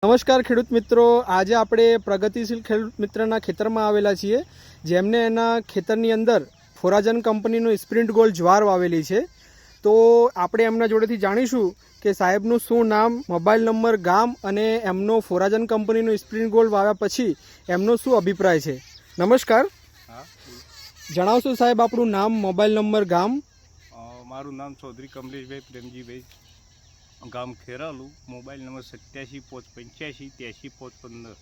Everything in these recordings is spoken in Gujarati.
નમસ્કાર ખેડૂત મિત્રો, આજે આપણે પ્રગતિશીલ ખેડૂત મિત્રના ખેતરમાં આવેલા છીએ, જેમને એના ખેતરની અંદર ફોરાજન કંપનીનું સ્પ્રિન્ટ ગોલ્ડ જ્વાર વાવેલી છે. તો આપણે એમના જોડેથી જાણીશું કે સાહેબનું શું નામ, મોબાઈલ નંબર, ગામ અને એમનો ફોરાજન કંપનીનું સ્પ્રિન્ટ ગોલ્ડ વાવ્યા પછી એમનો શું અભિપ્રાય છે. નમસ્કાર, જણાવશો સાહેબ આપણું નામ, મોબાઈલ નંબર, ગામ? મારું નામ ચૌધરી કમલેશભાઈ પ્રેમજીભાઈ, ગામ ખેરાલુ, મોબાઈલ નંબર 87,585,83,515.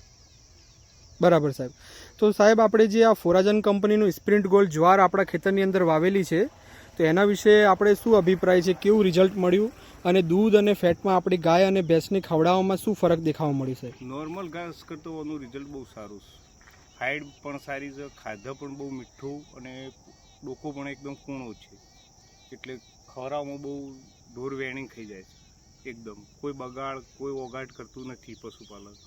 બરાબર સાહેબ. તો સાહેબ આપણે જે આ ફોરાજન કંપનીનું સ્પ્રિન્ટ ગોલ્ડ જ્વાર આપણા ખેતરની અંદર વાવેલી છે, તો એના વિશે આપણે શું અભિપ્રાય છે, કેવું રિઝલ્ટ મળ્યું અને દૂધ અને ફેટમાં આપણી ગાય અને ભેંસને ખવડાવવામાં શું ફરક દેખાવા મળ્યું છે? નોર્મલ ઘાસ કરતો આનું રિઝલ્ટ બહુ સારું છે. હાઈટ પણ સારી છે, ખાધા પણ બહુ મીઠું અને ડોકો પણ એકદમ કૂણો છે, એટલે ખવડાવવામાં બહુ ઢોર વેણિંગ થઈ જાય છે. એકદમ કોઈ બગાડ, કોઈ ઓગાટ કરતું નથી પશુપાલક,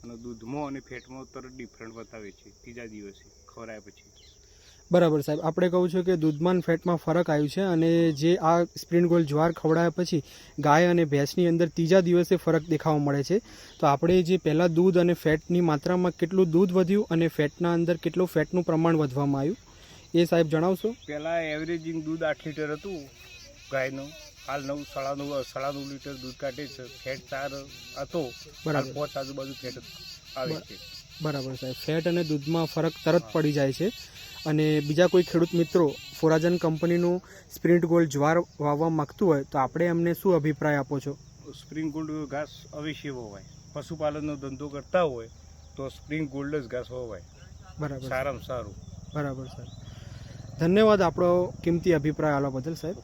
અને દૂધમાં અને ફેટમાં તરત ડિફરન્ટ બતાવે છે ત્રીજા દિવસે ખવડાવ્યા પછી. બરાબર સાહેબ, આપણે કહું છું કે દૂધમાં અને ફેટમાં ફરક આવ્યું છે, અને જે આ સ્પ્રિન્ટ ગોલ્ડ જ્વાર ખવડાવ્યા પછી ગાય અને ભેંસની અંદર ત્રીજા દિવસે ફરક દેખાવા મળે છે. તો આપણે જે પહેલાં દૂધ અને ફેટની માત્રામાં કેટલું દૂધ વધ્યું અને ફેટના અંદર કેટલું ફેટનું પ્રમાણ વધવામાં આવ્યું એ સાહેબ જણાવશો? પહેલાં એવરેજિંગ દૂધ 8 લીટર હતું ગાયનું, હાલ 9.5 લીટર દૂધ કાઢે છે. ફેટ 4 હતો, બરાબર 5 આજુબાજુ ફેટ આવે છે. બરાબર સાહેબ, ફેટ અને દૂધમાં ફરક તરત પડી જાય છે. અને બીજા કોઈ ખેડૂત મિત્રો ફોરાજન કંપનીનું સ્પ્રિન્ટ ગોલ્ડ જ્વાર વાવવા માગતું હોય તો આપણે એમને શું અભિપ્રાય આપો છો? સ્પ્રિંગ ગોલ્ડ ઘાસ અવશ્ય વવાય. પશુપાલનનો ધંધો કરતા હોય તો સ્પ્રિંગ ગોલ્ડ જ ઘાસ વવાય. બરાબર, સારામાં સારું. બરાબર સાહેબ, ધન્યવાદ આપણો કિંમતી અભિપ્રાય આપવા બદલ સાહેબ.